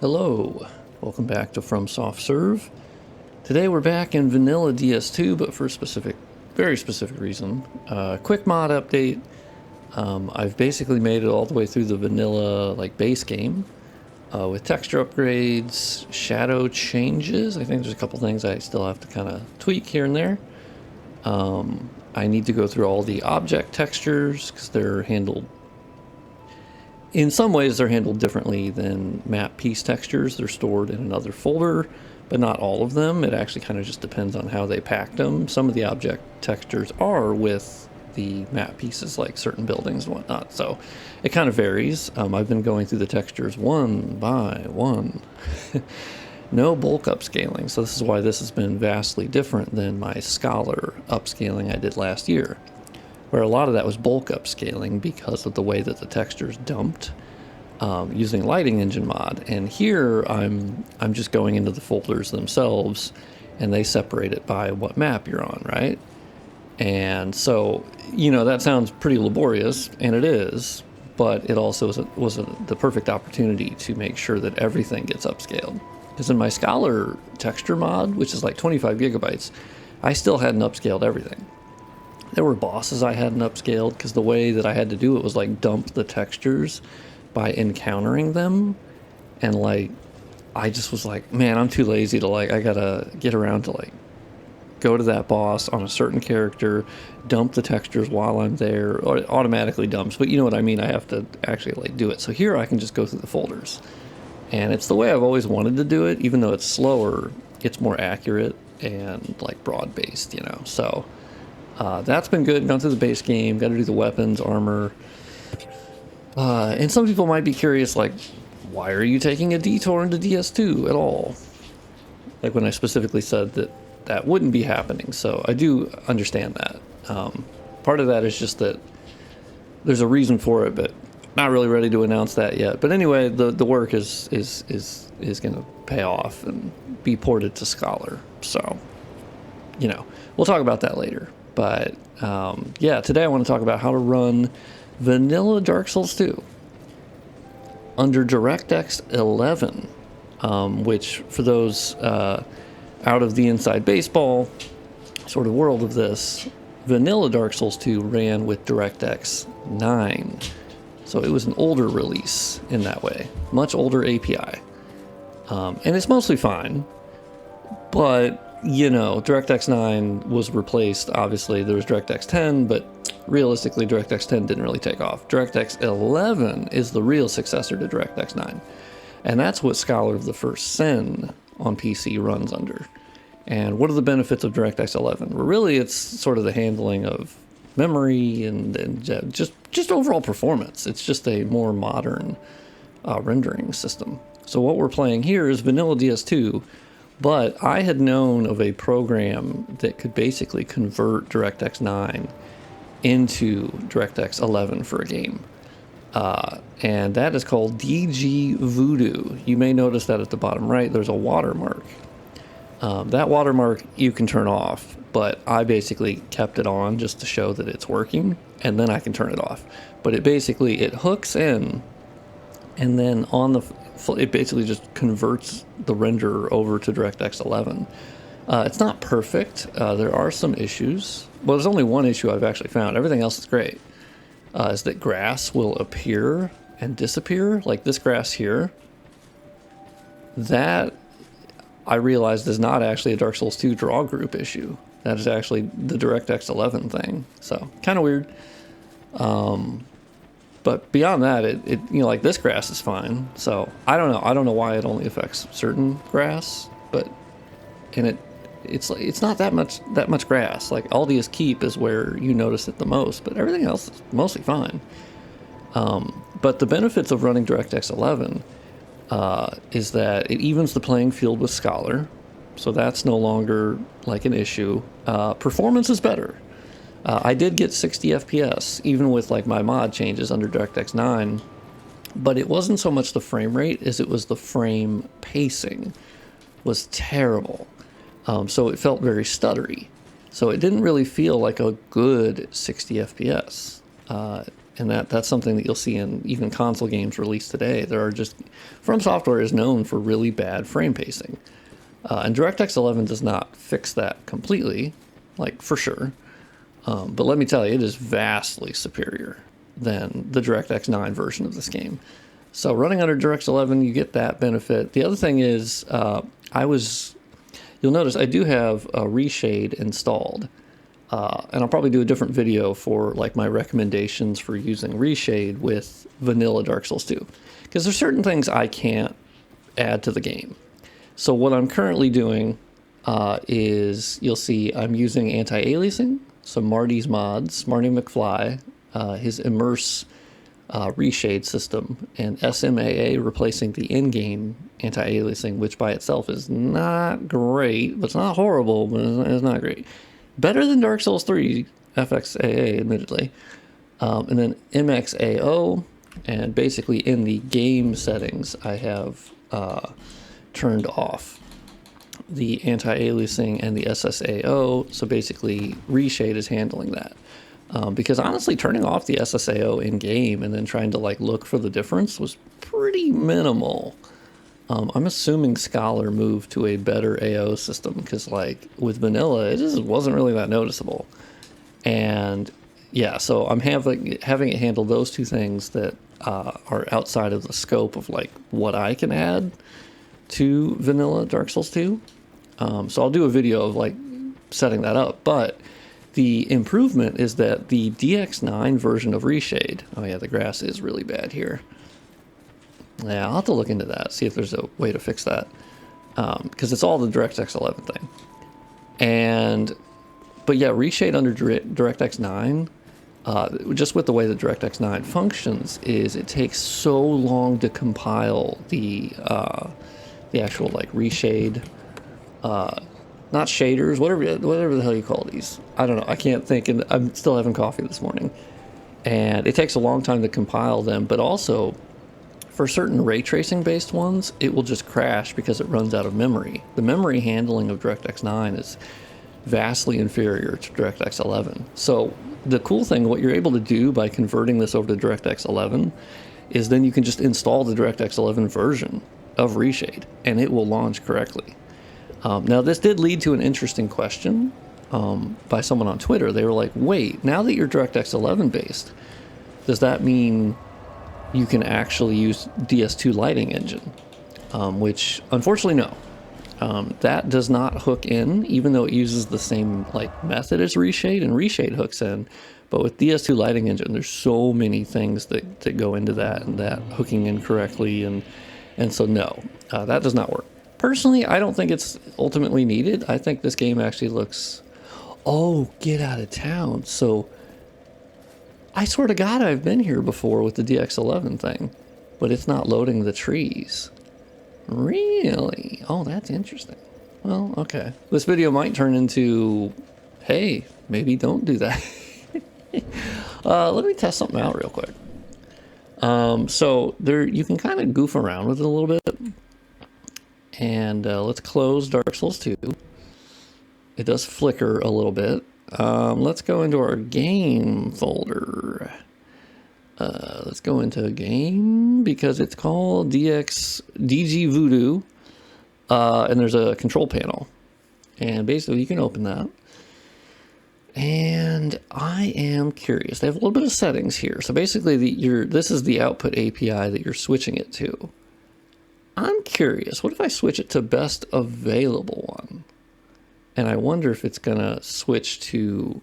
Hello, welcome back to From Soft Serve. Today we're back in vanilla DS2, but for a very specific reason. Quick mod update. I've basically made it all the way through the vanilla base game with texture upgrades, shadow changes. I think there's a couple things I still have to kind of tweak here and there. I need to go through all the object textures because they're handled. In some ways, they're handled differently than map piece textures. They're stored in another folder, but not all of them. It actually kind of just depends on how they packed them. Some of the object textures are with the map pieces, like certain buildings and whatnot. So it kind of varies. I've been going through the textures one by one. No bulk upscaling. So this is why this has been vastly different than my Scholar upscaling I did last year, where a lot of that was bulk upscaling because of the way that the textures dumped using lighting engine mod. And here I'm just going into the folders themselves, and they separate it by what map you're on, right? And so, that sounds pretty laborious, and it is, but it also was the perfect opportunity to make sure that everything gets upscaled. Because in my Scholar texture mod, which is like 25 gigabytes, I still hadn't upscaled everything. There were bosses I hadn't upscaled because the way that I had to do it was dump the textures by encountering them. And I just was like, man, I'm too lazy to I gotta get around to go to that boss on a certain character, dump the textures while I'm there, or it automatically dumps, but you know what I mean, I have to actually do it. So here I can just go through the folders. And it's the way I've always wanted to do it, even though it's slower, it's more accurate and broad-based, so. That's been good. Gone through the base game, got to do the weapons, armor. And some people might be curious, why are you taking a detour into DS2 at all? When I specifically said that wouldn't be happening. So I do understand that. Part of that is just that there's a reason for it, but not really ready to announce that yet. But anyway, the work is going to pay off and be ported to Scholar. So, we'll talk about that later. But yeah, today I want to talk about how to run vanilla Dark Souls 2 under DirectX 11, which for those out of the inside baseball sort of world of this, vanilla Dark Souls 2 ran with DirectX 9. So it was an older release in that way, much older API. And it's mostly fine, but DirectX 9 was replaced. Obviously, there was DirectX 10, but realistically, DirectX 10 didn't really take off. DirectX 11 is the real successor to DirectX 9. And that's what Scholar of the First Sin on PC runs under. And what are the benefits of DirectX 11? Well, really, it's sort of the handling of memory and just overall performance. It's just a more modern rendering system. So what we're playing here is vanilla DS2, but I had known of a program that could basically convert DirectX 9 into DirectX 11 for a game. And that is called DG Voodoo. You may notice that at the bottom right, there's a watermark. That watermark you can turn off, but I basically kept it on just to show that it's working, and then I can turn it off. But it hooks in, and then it basically just converts the renderer over to DirectX 11. It's not perfect. There are some issues. Well, there's only one issue I've actually found. Everything else is great. Is that grass will appear and disappear, like this grass here. That, I realized, is not actually a Dark Souls 2 draw group issue. That is actually the DirectX 11 thing. So, kind of weird. But beyond that, it this grass is fine. So I don't know. I don't know why it only affects certain grass, it's not that much grass. Aldia's Keep is where you notice it the most, but everything else is mostly fine. But the benefits of running DirectX 11 is that it evens the playing field with Scholar, so that's no longer an issue. Performance is better. I did get 60 FPS, even with my mod changes under DirectX 9, but it wasn't so much the frame rate as it was the frame pacing was terrible. So it felt very stuttery. So it didn't really feel like a good 60 FPS. And that's something that you'll see in even console games released today. There are just, From Software is known for really bad frame pacing. And DirectX 11 does not fix that completely, like for sure. But let me tell you, it is vastly superior than the DirectX 9 version of this game. So running under DirectX 11, you get that benefit. The other thing is, you'll notice I do have a Reshade installed. And I'll probably do a different video for like my recommendations for using Reshade with vanilla Dark Souls 2. Because there's certain things I can't add to the game. So what I'm currently doing is, you'll see I'm using anti-aliasing, so Marty McFly, his Immerse Reshade system, and SMAA replacing the in-game anti-aliasing, which by itself is not great, but it's not horrible, but it's not great. Better than Dark Souls 3 FXAA, admittedly. And then MXAO, and basically in the game settings, I have turned off the anti-aliasing and the SSAO, so basically Reshade is handling that. Because honestly, turning off the SSAO in-game and then trying to like look for the difference was pretty minimal. I'm assuming Scholar moved to a better AO system, because like with vanilla, it just wasn't really that noticeable. And yeah, so I'm having it handle those two things that are outside of the scope of like what I can add to vanilla Dark Souls 2. So I'll do a video of like setting that up. But the improvement is that the DX9 version of Reshade, oh yeah, the grass is really bad here. Yeah, I'll have to look into that, see if there's a way to fix that. Because it's all the DirectX 11 thing. But yeah, Reshade under DirectX 9, just with the way that DirectX 9 functions, is it takes so long to compile the actual like Reshade, not shaders, whatever the hell you call these. I don't know, I can't think, and I'm still having coffee this morning. And it takes a long time to compile them, but also, for certain ray tracing based ones, it will just crash because it runs out of memory. The memory handling of DirectX 9 is vastly inferior to DirectX 11. So the cool thing, what you're able to do by converting this over to DirectX 11, is then you can just install the DirectX 11 version of Reshade, and it will launch correctly. Now this did lead to an interesting question by someone on Twitter. They were like, wait, now that you're DirectX 11 based, does that mean you can actually use DS2 lighting engine? Which, unfortunately, no. That does not hook in, even though it uses the same like method as Reshade, and Reshade hooks in. But with DS2 lighting engine, there's so many things that go into that, and that hooking in correctly, and so no, that does not work. Personally, I don't think it's ultimately needed. I think this game actually looks... Oh, get out of town. So I swear to God, I've been here before with the DX11 thing, but it's not loading the trees. Really? Oh, that's interesting. Well, okay. This video might turn into, hey, maybe don't do that. Let me test something out real quick. So there, you can kind of goof around with it a little bit. And let's close Dark Souls 2. It does flicker a little bit. Let's go into our game folder. Let's go into a game because it's called DG Voodoo. And there's a control panel. And basically you can open that. And I am curious. They have a little bit of settings here. So basically this is the output API that you're switching it to. I'm curious, what if I switch it to best available one? And I wonder if it's going to switch to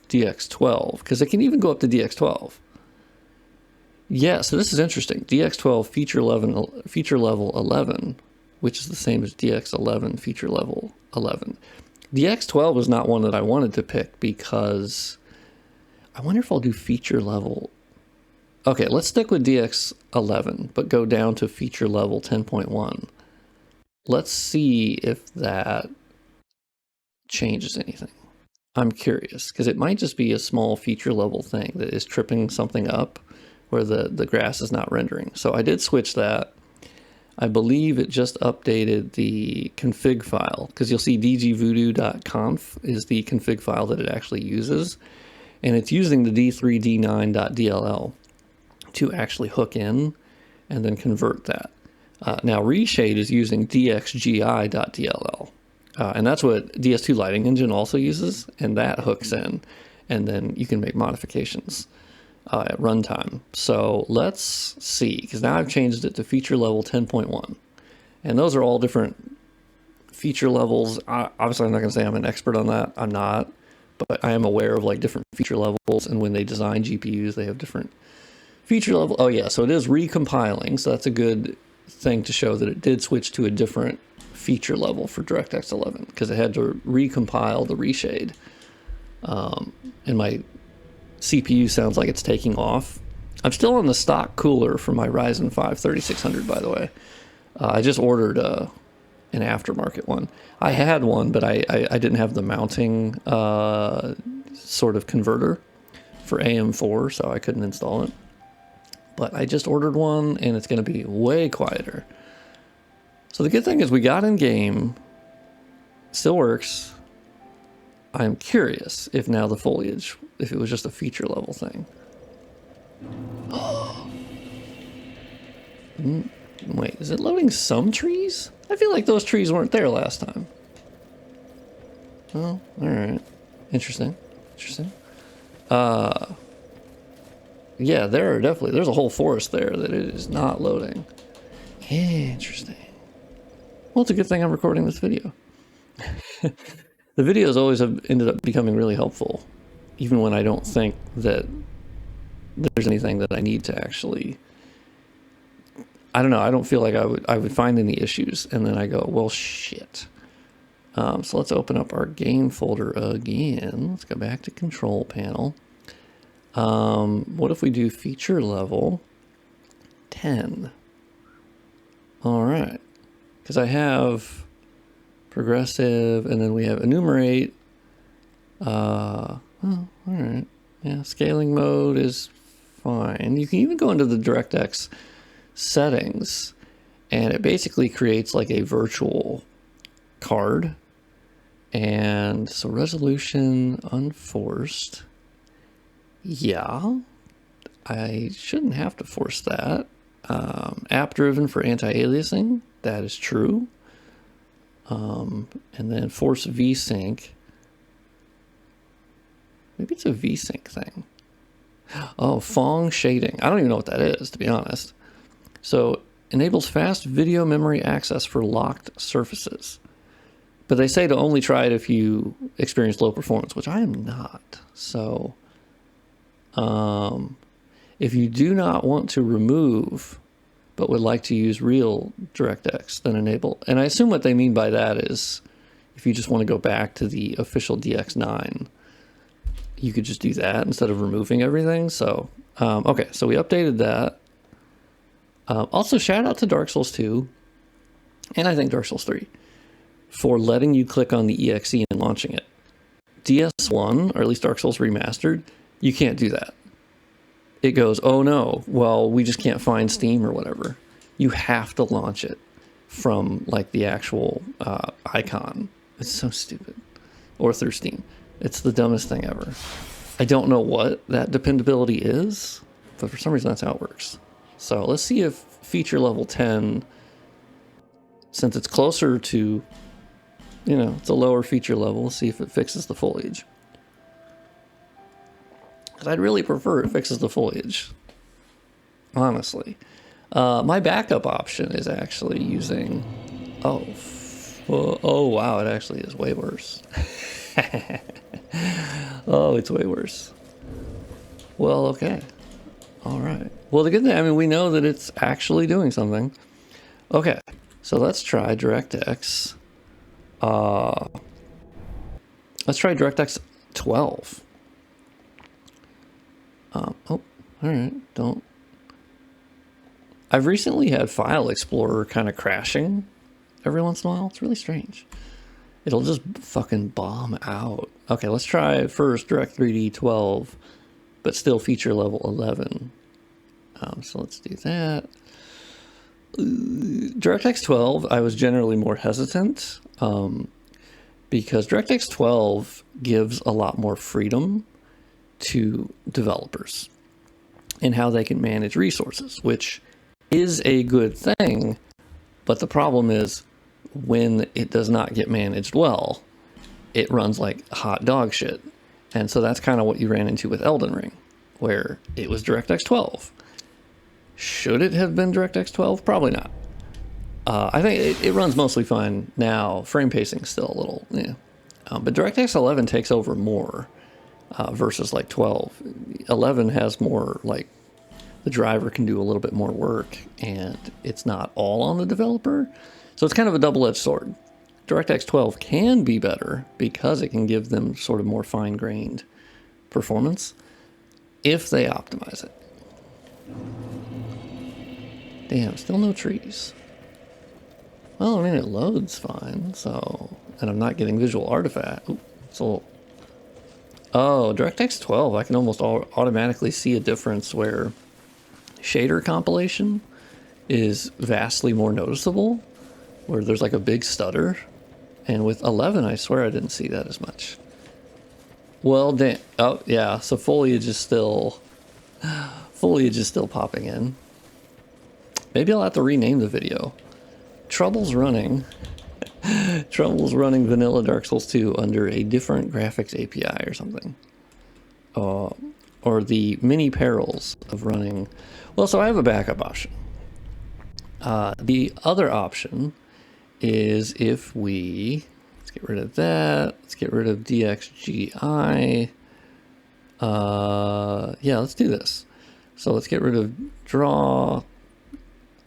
DX12, because it can even go up to DX12. Yeah, so this is interesting. DX12 feature level 11, which is the same as DX11 feature level 11. DX12 is not one that I wanted to pick because I wonder if I'll do feature level. Okay, let's stick with DX11, but go down to feature level 10.1. Let's see if that changes anything. I'm curious, because it might just be a small feature level thing that is tripping something up where the grass is not rendering. So I did switch that. I believe it just updated the config file, because you'll see dgvoodoo.conf is the config file that it actually uses. and it's using the D3D9.dll to actually hook in and then convert that. Now Reshade is using DXGI.dll, and that's what DS2 Lighting Engine also uses, and that hooks in, and then you can make modifications at runtime. So let's see, because now I've changed it to feature level 10.1, and those are all different feature levels. Obviously, I'm not going to say I'm an expert on that. I'm not, but I am aware of like different feature levels, and when they design GPUs, they have different feature level. Oh yeah, so it is recompiling, so that's a good thing to show that it did switch to a different feature level for DirectX 11, because it had to recompile the Reshade. And my CPU sounds like it's taking off. I'm still on the stock cooler for my Ryzen 5 3600, by the way. I just ordered an aftermarket one. I had one, but I didn't have the mounting sort of converter for AM4, so I couldn't install it. But I just ordered one, and it's going to be way quieter. So the good thing is we got in game. Still works. I'm curious if now the foliage, if it was just a feature level thing. Wait, is it loading some trees? I feel like those trees weren't there last time. Oh, all right. Interesting. Interesting. Yeah, there's a whole forest there that it is not loading. Interesting. Well, it's a good thing I'm recording this video. The videos always have ended up becoming really helpful, even when I don't think that there's anything that I need to actually, I don't know, I don't feel like I would find any issues, and then I go, well, shit. So let's open up our game folder again. Let's go back to control panel. What if we do feature level 10? All right, because I have progressive, and then we have enumerate. Oh, all right. Yeah, scaling mode is fine. You can even go into the DirectX settings, and it basically creates like a virtual card. And so resolution unforced. Yeah, I shouldn't have to force that. App driven for anti-aliasing, that is true. And then force VSync. Maybe it's a VSync thing. Oh, Fong shading. I don't even know what that is, to be honest. So enables fast video memory access for locked surfaces. But they say to only try it if you experience low performance, which I am not. So if you do not want to remove but would like to use real DirectX, then enable. And I assume what they mean by that is if you just want to go back to the official DX9, you could just do that instead of removing everything. So, okay, so we updated that. Also, shout out to Dark Souls 2, and I think Dark Souls 3, for letting you click on the EXE and launching it. DS1, or at least Dark Souls Remastered, you can't do that. It goes, oh no, well, we just can't find Steam or whatever. You have to launch it from like the actual icon. It's so stupid. Or through Steam. It's the dumbest thing ever. I don't know what that dependability is, but for some reason that's how it works. So let's see if feature level 10, since it's closer to, you know, it's a lower feature level, let's see if it fixes the foliage. I'd really prefer it fixes the foliage, honestly. My backup option is actually using, oh wow, it actually is way worse. Oh, it's way worse. Well, okay. All right. Well, the good thing, I mean, we know that it's actually doing something. Okay, so let's try DirectX. Let's try DirectX 12. Oh, all right, don't. I've recently had File Explorer kind of crashing every once in a while. It's really strange. It'll just fucking bomb out. Okay, let's try first Direct3D 12, but still feature level 11. So let's do that. DirectX 12, I was generally more hesitant because DirectX 12 gives a lot more freedom to developers and how they can manage resources, which is a good thing. But the problem is when it does not get managed well, it runs like hot dog shit. And so that's kind of what you ran into with Elden Ring, where it was DirectX 12. Should it have been DirectX 12? Probably not. I think it runs mostly fine now. Frame pacing still a little, yeah. But DirectX 11 takes over more versus like 12. 11 has more, like, the driver can do a little bit more work, and it's not all on the developer. So it's kind of a double-edged sword. DirectX 12 can be better because it can give them sort of more fine-grained performance if they optimize it. Damn, still no trees. Well, I mean, it loads fine, so... And I'm not getting visual artifact. Ooh, so... Oh, DirectX 12, I can almost automatically see a difference where shader compilation is vastly more noticeable, where there's like a big stutter. And with 11, I swear I didn't see that as much. Well, damn. Oh, yeah, so foliage is still popping in. Maybe I'll have to rename the video. Trouble's running vanilla Dark Souls 2 under a different graphics API or something. Or the many perils of running... Well, so I have a backup option. The other option is if we... Let's get rid of that. Let's get rid of DXGI. Yeah, let's do this. So let's get rid of draw.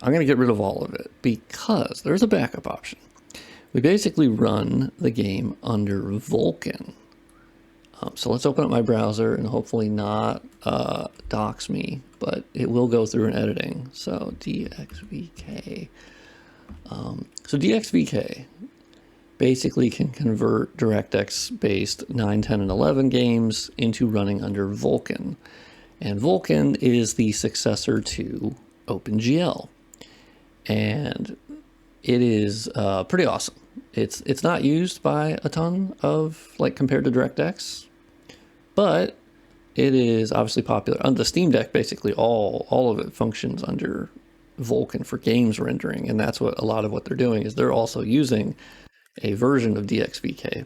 I'm going to get rid of all of it because there's a backup option. We basically run the game under Vulkan. So let's open up my browser and hopefully not dox me, but it will go through in editing. So DXVK. So DXVK basically can convert DirectX based 9, 10, and 11 games into running under Vulkan. And Vulkan is the successor to OpenGL. And it is pretty awesome. It's not used by a ton of, like, compared to DirectX, but it is obviously popular. On the Steam Deck, basically all of it functions under Vulkan for games rendering, and that's what a lot of what they're doing is they're also using a version of DXVK,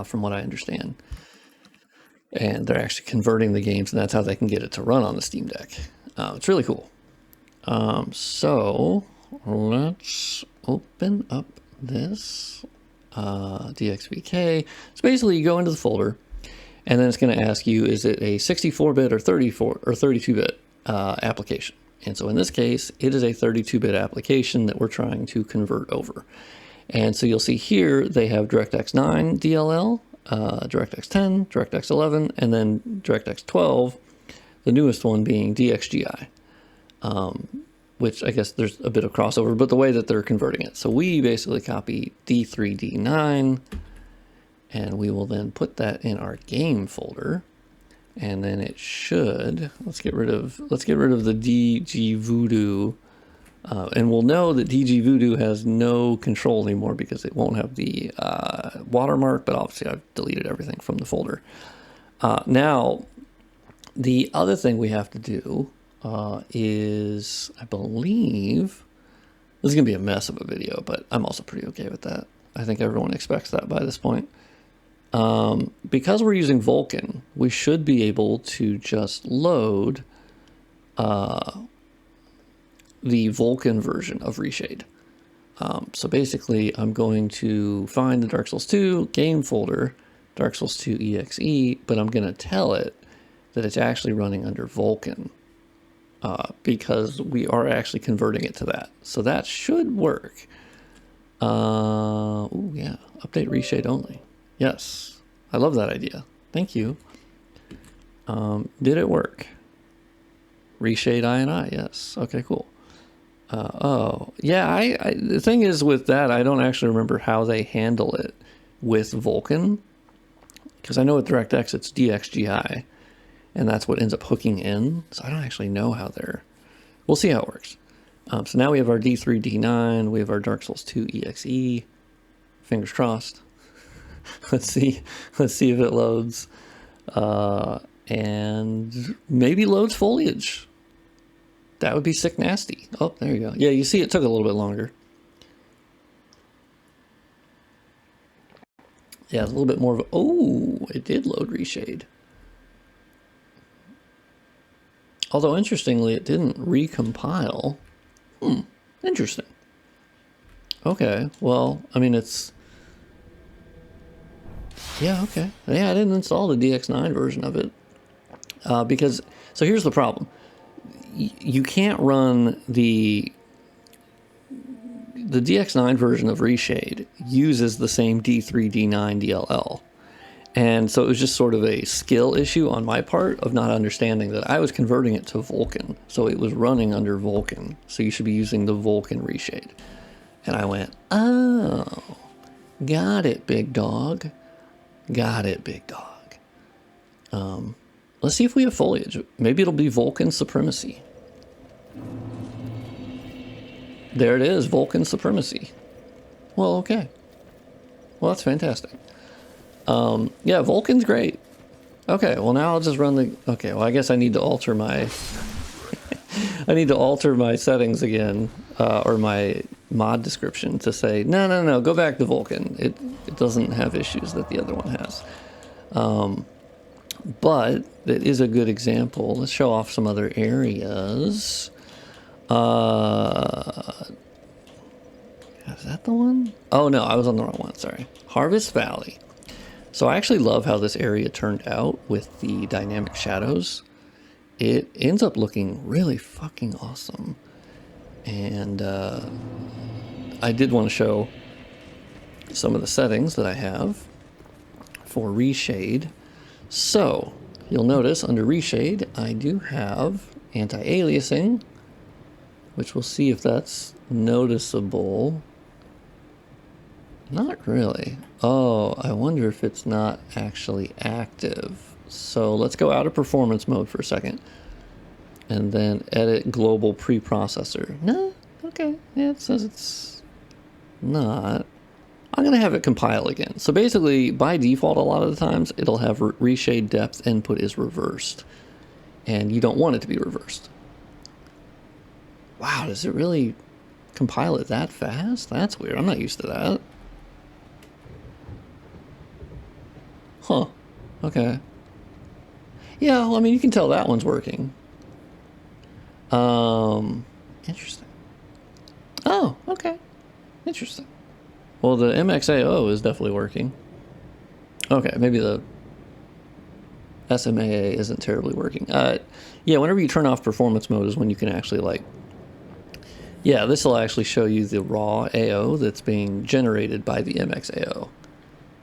from what I understand. And they're actually converting the games, and that's how they can get it to run on the Steam Deck. It's really cool. So let's open up this DXVK. So basically you go into the folder and then it's going to ask you, is it a 64-bit or 34 or 32-bit application? And so in this case, it is a 32-bit application that we're trying to convert over. And so you'll see here they have DirectX 9 DLL, DirectX 10, DirectX 11, and then DirectX 12, the newest one being DXGI. Which I guess there's a bit of crossover, but the way that they're converting it. So we basically copy D3, D9, and we will then put that in our game folder. And then it should, let's get rid of the DG Voodoo. And we'll know that DG Voodoo has no control anymore because it won't have the watermark, but obviously I've deleted everything from the folder. Now, the other thing we have to do is, I believe, this is going to be a mess of a video, but I'm also pretty okay with that. I think everyone expects that by this point. Because we're using Vulkan, we should be able to just load the Vulkan version of Reshade. So basically, I'm going to find the Dark Souls 2 game folder, Dark Souls 2 EXE, but I'm going to tell it that it's actually running under Vulkan. Because we are actually converting it to that. So that should work. Oh yeah, update Reshade only. Yes, I love that idea. Thank you. Did it work? Reshade INI, yes. Okay, cool. Oh, yeah, I the thing is with that, I don't actually remember how they handle it with Vulkan. Because I know with DirectX, it's DXGI. And that's what ends up hooking in. So I don't actually know how they're... We'll see how it works. So now we have our D3, D9. We have our Dark Souls 2 EXE. Fingers crossed. Let's see if it loads. And maybe loads foliage. That would be sick nasty. Oh, there you go. Yeah, you see it took a little bit longer. Yeah, it's a little bit more of a... Oh, it did load Reshade. Although, interestingly, it didn't recompile. Interesting. Okay, well, I mean, it's... Yeah, okay. Yeah, I didn't install the DX9 version of it. Because... So here's the problem. You can't run the DX9 version of Reshade uses the same D3, D9, DLL. And so it was just sort of a skill issue on my part of not understanding that I was converting it to Vulcan. So it was running under Vulcan. So you should be using the Vulcan Reshade. And I went, oh, got it, big dog. Got it, big dog. Let's see if we have foliage. Maybe it'll be Vulcan Supremacy. There it is, Vulcan Supremacy. Well, okay. Well, that's fantastic. Yeah, Vulcan's great. Okay, well now I'll just run the... Okay, well I guess I need to alter my... I need to alter my settings again, or my mod description to say, no, go back to Vulcan. It doesn't have issues that the other one has. But it is a good example. Let's show off some other areas. Is that the one? Oh no, I was on the wrong one, sorry. Harvest Valley. So I actually love how this area turned out with the dynamic shadows. It ends up looking really fucking awesome. And I did want to show some of the settings that I have for Reshade. So you'll notice under Reshade, I do have anti-aliasing, which we'll see if that's noticeable. Not really. Oh, I wonder if it's not actually active. So let's go out of performance mode for a second. And then edit global preprocessor. No? Okay. Yeah, it says it's not. I'm going to have it compile again. So basically, by default, a lot of the times, it'll have Reshade depth input is reversed. And you don't want it to be reversed. Wow, does it really compile it that fast? That's weird. I'm not used to that. Huh. Okay. Yeah, well, I mean, you can tell that one's working. Interesting. Oh, okay. Interesting. Well, the MXAO is definitely working. Okay, maybe the SMAA isn't terribly working. Yeah, whenever you turn off performance mode is when you can actually, like... Yeah, this will actually show you the raw AO that's being generated by the MXAO.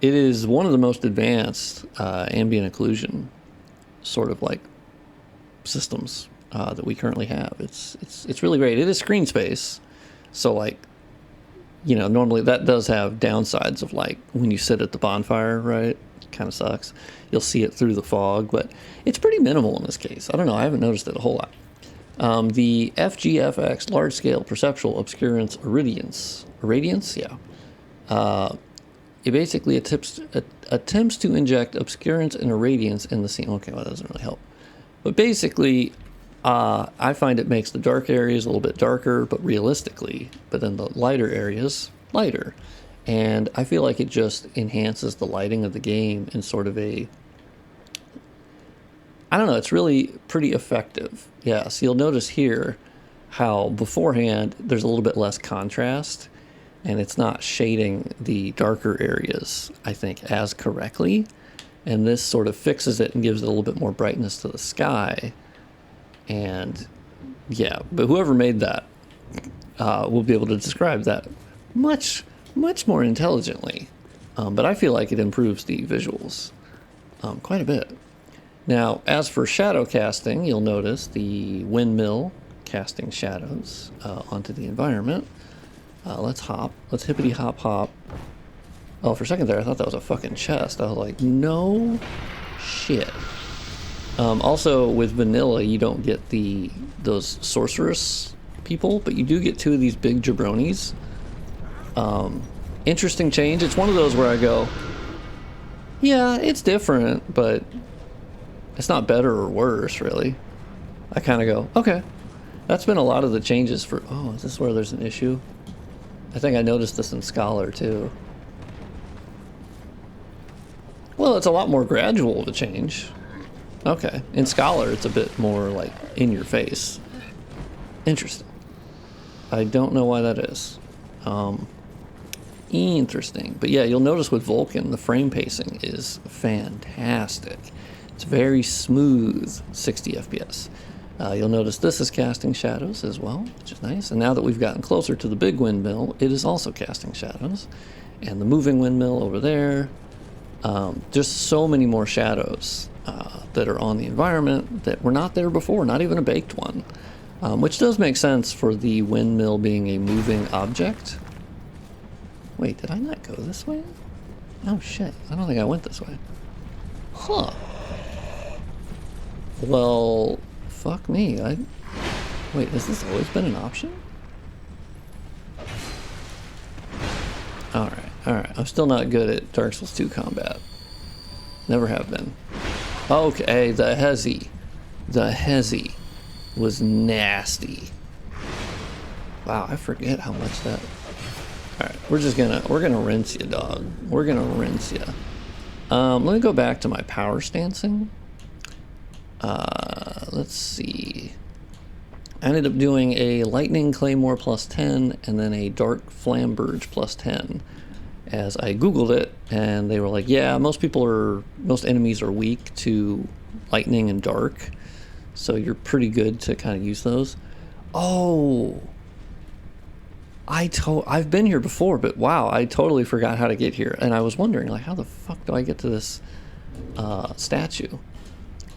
It is one of the most advanced ambient occlusion sort of like systems that we currently have. It's really great. It is screen space, so like, you know, normally that does have downsides of like when you sit at the bonfire, right? It kind of sucks. You'll see it through the fog, but it's pretty minimal in this case. I don't know. I haven't noticed it a whole lot. The FGFX large scale perceptual obscurance irradiance, yeah. It basically attempts to inject obscurance and irradiance in the scene. Okay, well, that doesn't really help. But basically, I find it makes the dark areas a little bit darker, but realistically, but then the lighter areas lighter. And I feel like it just enhances the lighting of the game in sort of a... I don't know, it's really pretty effective. Yeah, so you'll notice here how beforehand there's a little bit less contrast. And it's not shading the darker areas, I think, as correctly. And this sort of fixes it and gives it a little bit more brightness to the sky. And yeah, but whoever made that will be able to describe that much more intelligently. But I feel like it improves the visuals quite a bit. Now, as for shadow casting, you'll notice the windmill casting shadows onto the environment. Let's hop. Let's hippity hop hop. Oh, for a second there, I thought that was a fucking chest. I was like, no shit. Also, with vanilla, you don't get those sorceress people, but you do get two of these big jabronis. Interesting change. It's one of those where I go, yeah, it's different, but It's not better or worse, really. I kind of go, okay. That's been a lot of the changes for... Oh, is this where there's an issue? I think I noticed this in Scholar, too. Well, it's a lot more gradual of a change. Okay. In Scholar, it's a bit more, like, in your face. Interesting. I don't know why that is. Interesting. But yeah, you'll notice with Vulcan, the frame pacing is fantastic. It's very smooth, 60 FPS. You'll notice this is casting shadows as well, which is nice. And now that we've gotten closer to the big windmill, it is also casting shadows. And the moving windmill over there, just so many more shadows that are on the environment that were not there before, not even a baked one. Which does make sense for the windmill being a moving object. Wait, did I not go this way? Oh shit, I don't think I went this way. Huh. Well, fuck me. Wait, has this always been an option? Alright. I'm still not good at Dark Souls 2 combat. Never have been. Okay, the Hezi. The Hezi was nasty. Wow, I forget how much that... Alright, we're gonna rinse you, dog. We're gonna rinse you. Let me go back to my power stancing. Let's see. I ended up doing a lightning claymore plus 10 and then a dark flamberge plus 10. As I googled it, and they were like, yeah, most enemies are weak to lightning and dark, so you're pretty good to kind of use those. Oh, I've been here before, but wow, I totally forgot how to get here, and I was wondering, like, how the fuck do I get to this statue?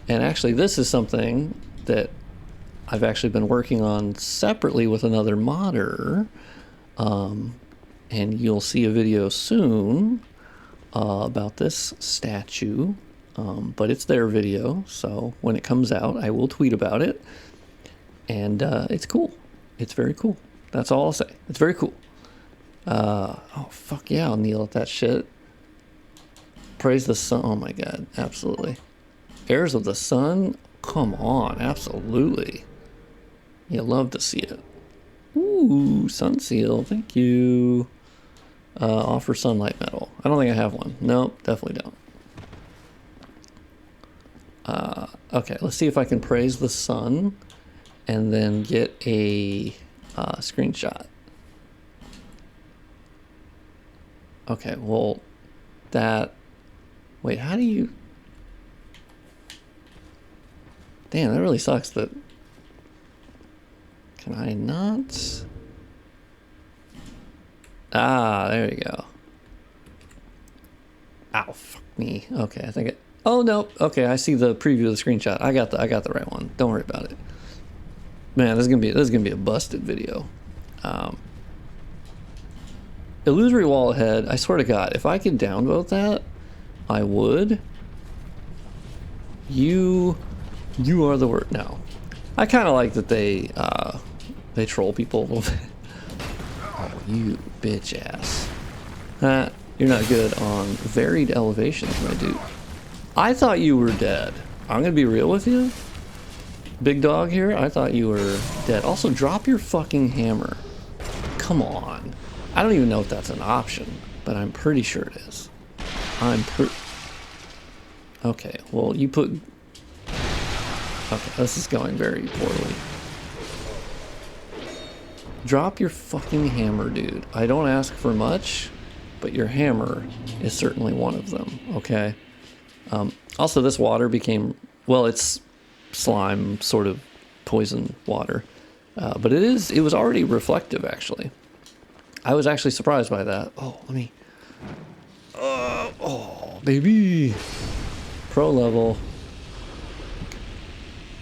And actually, this is something that I've actually been working on separately with another modder, and you'll see a video soon about this statue, but it's their video, so when it comes out, I will tweet about it, and it's cool. It's very cool. That's all I'll say. It's very cool. Oh, fuck yeah, I'll kneel at that shit. Praise the sun. Oh my god, absolutely. Heirs of the Sun? Come on, absolutely. You love to see it. Ooh, Sun Seal, thank you. Offer Sunlight Medal. I don't think I have one. Nope, definitely don't. Okay, let's see if I can praise the sun and then get a screenshot. Okay, well, that... Wait, how do you... Damn, that really sucks that... Can I not? Ah, there you go. Ow, fuck me. Okay, I think it... Oh, no. Okay, I see the preview of the screenshot. I got the right one. Don't worry about it. Man, this is gonna be a busted video. Illusory Wall Ahead, I swear to God, if I could downvote that, I would. You are the word. No. I kind of like that they troll people a little bit. Oh, you bitch ass. You're not good on varied elevations, my dude. I thought you were dead. I'm gonna be real with you. Big dog here, I thought you were dead. Also, drop your fucking hammer. Come on. I don't even know if that's an option, but I'm pretty sure it is. Okay, well, you put... Okay, this is going very poorly. Drop your fucking hammer, dude. I don't ask for much, but your hammer is certainly one of them, okay? Also, this water became... Well, it's slime, sort of poison water. But it was already reflective, actually. I was actually surprised by that. Oh, let me... oh, baby! Pro level.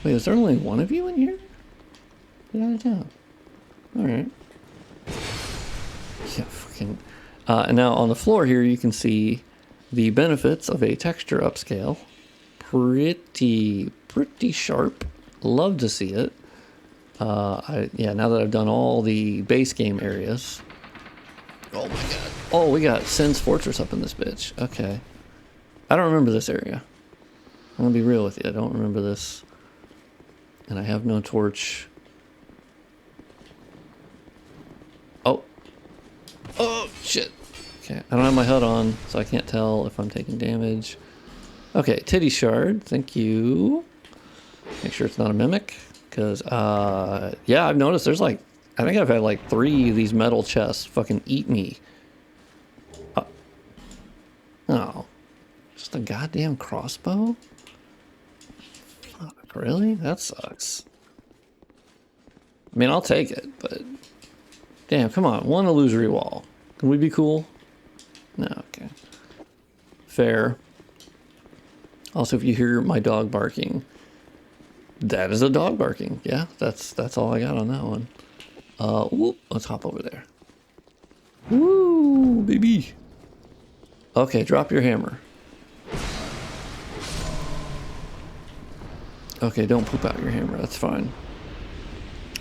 Wait, is there only one of you in here? Get out of town. Alright. Yeah, fucking... and now on the floor here, you can see the benefits of a texture upscale. Pretty sharp. Love to see it. Yeah, now that I've done all the base game areas. Oh my god. Oh, we got Sin's Fortress up in this bitch. Okay. I don't remember this area. I'm gonna be real with you. I don't remember this. And I have no torch. Oh. Oh, shit. Okay, I don't have my HUD on, so I can't tell if I'm taking damage. Okay, titty shard, thank you. Make sure it's not a mimic, because, yeah, I've noticed there's like, I think I've had like 3 of these metal chests fucking eat me. Oh, just a goddamn crossbow? Fuck, really? That sucks. I mean, I'll take it, but damn, come on, one illusory wall. Can we be cool? No, okay. Fair. Also, if you hear my dog barking, that is a dog barking. Yeah, that's all I got on that one. Whoop, let's hop over there. Woo, baby. Okay, drop your hammer. Okay, don't poop out your hammer, that's fine.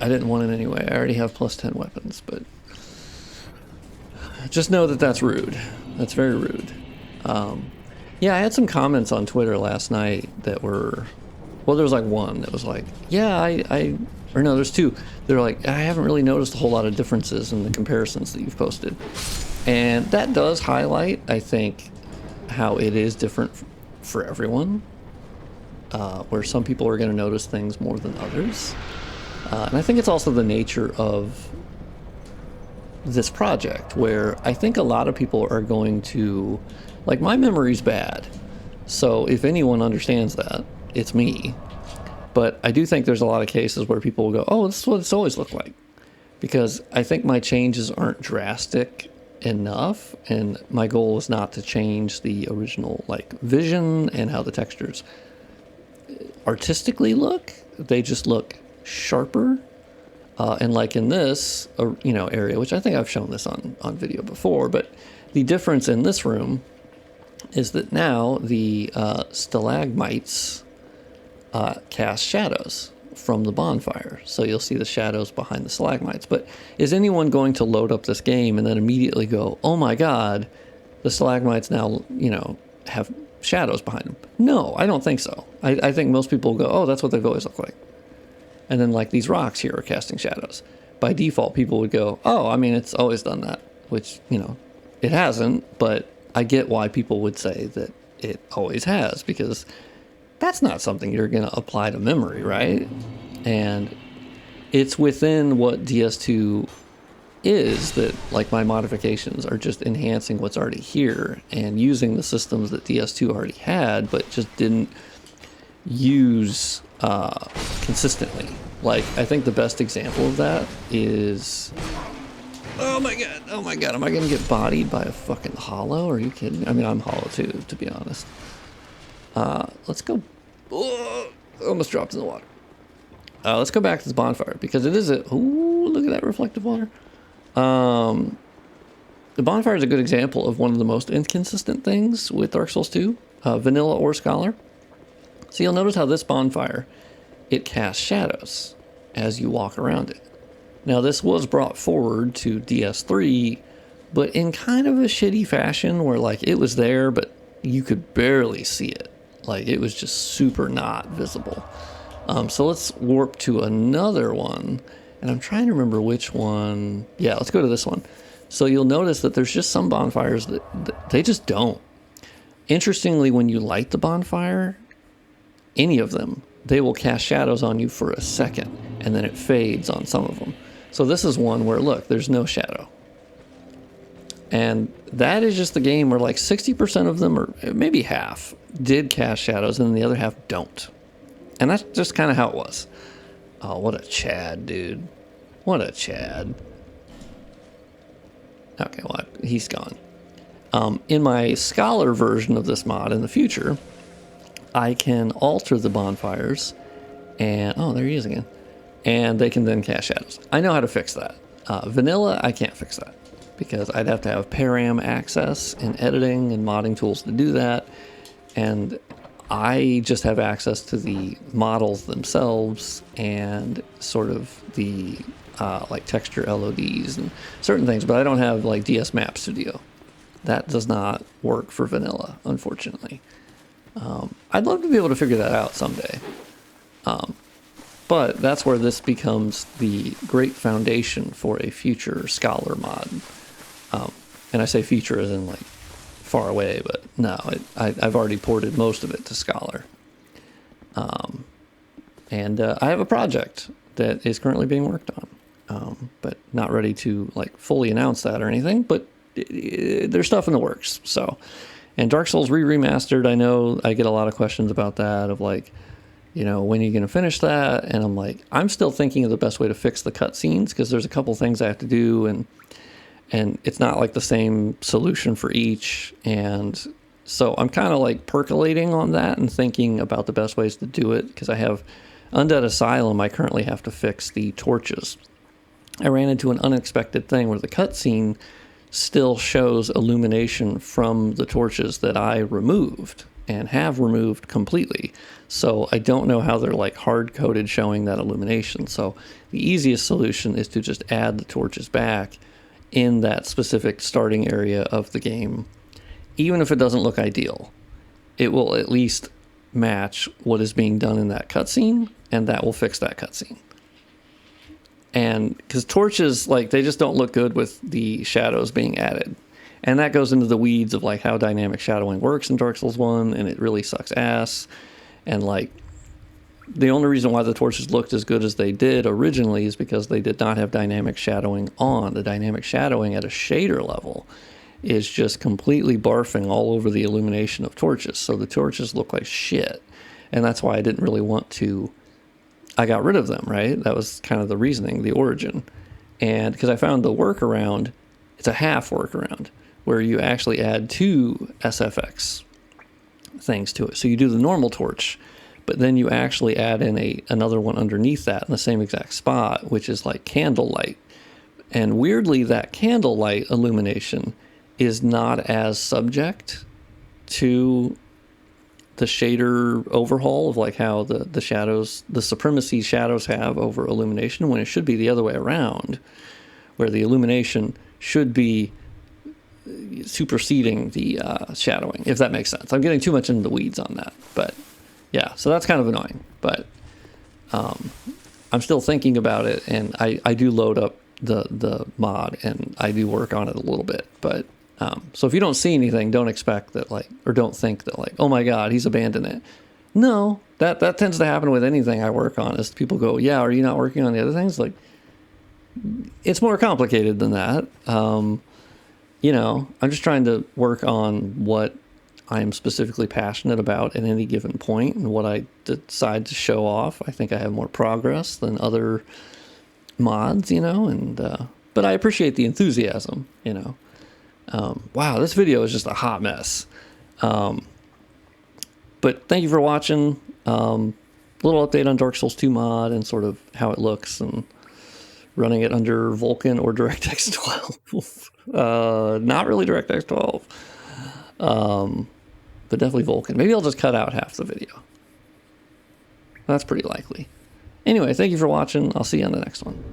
I didn't want it anyway. I already have +10 weapons, but just know that that's rude. That's very rude. Yeah, I had some comments on Twitter last night that were, well, there was like one that was like, yeah, or no, there's 2. They're like, I haven't really noticed a whole lot of differences in the comparisons that you've posted. And that does highlight, I think, how it is different for everyone, where some people are going to notice things more than others. And I think it's also the nature of this project, where I think a lot of people are going to, like, my memory's bad, so if anyone understands that, it's me. But I do think there's a lot of cases where people will go, oh, this is what it's always looked like, because I think my changes aren't drastic enough, and my goal is not to change the original, like, vision and how the textures artistically look. They just look sharper. And like in this, you know, area, which I think I've shown this on video before, but the difference in this room is that now the stalagmites cast shadows from the bonfire. So you'll see the shadows behind the stalagmites. But is anyone going to load up this game and then immediately go, oh my god, the stalagmites now, you know, have shadows behind them? No, I don't think so. I think most people will go, oh, that's what they've always looked like. And then, like, these rocks here are casting shadows. By default, people would go, oh, I mean, it's always done that, which, you know, it hasn't, but I get why people would say that it always has, because that's not something you're going to apply to memory, right? And it's within what DS2 is that, like, my modifications are just enhancing what's already here and using the systems that DS2 already had, but just didn't use consistently. Like, I think the best example of that is, oh my god, am I gonna get bodied by a fucking hollow? Are you kidding? I mean, I'm hollow too, to be honest. Let's go. Oh, almost dropped in the water. Let's go back to the bonfire, because it is a, ooh, look at that reflective water. The bonfire is a good example of one of the most inconsistent things with Dark Souls 2, vanilla or scholar. So you'll notice how this bonfire, it casts shadows as you walk around it. Now, this was brought forward to DS3, but in kind of a shitty fashion where, like, it was there, but you could barely see it. Like, it was just super not visible. So let's warp to another one, and I'm trying to remember which one. Yeah, let's go to this one. So you'll notice that there's just some bonfires that they just don't. Interestingly, when you light the bonfire, any of them, they will cast shadows on you for a second, and then it fades on some of them. So this is one where, look, there's no shadow. And that is just the game where, like, 60% of them, or maybe half, did cast shadows, and the other half don't. And that's just kind of how it was. Oh, what a Chad, dude. What a Chad. Okay, well, he's gone. In my Scholar version of this mod in the future, I can alter the bonfires, and, oh, there he is again. And they can then cast shadows. I know how to fix that. Vanilla, I can't fix that, because I'd have to have param access and editing and modding tools to do that. And I just have access to the models themselves and sort of the like texture LODs and certain things, but I don't have, like, DS Map Studio. That does not work for vanilla, unfortunately. I'd love to be able to figure that out someday. But that's where this becomes the great foundation for a future Scholar mod. And I say future as in like far away, but no, I've already ported most of it to Scholar. And I have a project that is currently being worked on, but not ready to like fully announce that or anything, but there's stuff in the works. So, and Dark Souls Remastered, I know I get a lot of questions about that of like, you know, when are you going to finish that? And I'm like, I'm still thinking of the best way to fix the cutscenes because there's a couple things I have to do, and it's not like the same solution for each. And so I'm kind of like percolating on that and thinking about the best ways to do it because I have Undead Asylum. I currently have to fix the torches. I ran into an unexpected thing where the cutscene still shows illumination from the torches that I removed and have removed completely. So I don't know how they're like hard-coded showing that illumination. So the easiest solution is to just add the torches back in that specific starting area of the game. Even if it doesn't look ideal, it will at least match what is being done in that cutscene, and that will fix that cutscene. And because torches, like, they just don't look good with the shadows being added. And that goes into the weeds of like how dynamic shadowing works in Dark Souls 1, and it really sucks ass. And like, the only reason why the torches looked as good as they did originally is because they did not have dynamic shadowing on. The dynamic shadowing at a shader level is just completely barfing all over the illumination of torches. So the torches look like shit. And that's why I didn't really want to, I got rid of them, right? That was kind of the reasoning, the origin. And because I found the workaround, it's a half workaround, where you actually add 2 SFX things to it. So you do the normal torch, but then you actually add in another one underneath that in the same exact spot, which is like candlelight. And weirdly, that candlelight illumination is not as subject to the shader overhaul of like how the shadows, the supremacy shadows have over illumination, when it should be the other way around, where the illumination should be superseding the shadowing, if that makes sense. I'm getting too much into the weeds on that, but yeah, so that's kind of annoying. But I'm still thinking about it, and I do load up the mod, and I do work on it a little bit. But so if you don't see anything, don't expect that, like, or don't think that like, oh my god, he's abandoned it. No, that tends to happen with anything I work on, is people go, yeah, are you not working on the other things? Like, it's more complicated than that. You know, I'm just trying to work on what I'm specifically passionate about at any given point, and what I decide to show off. I think I have more progress than other mods, you know, and but I appreciate the enthusiasm, you know. Wow, this video is just a hot mess. But thank you for watching. Little update on Dark Souls 2 mod and sort of how it looks, and running it under Vulcan or DirectX 12. Not really DirectX 12. But definitely Vulcan. Maybe I'll just cut out half the video. That's pretty likely. Anyway, thank you for watching. I'll see you on the next one.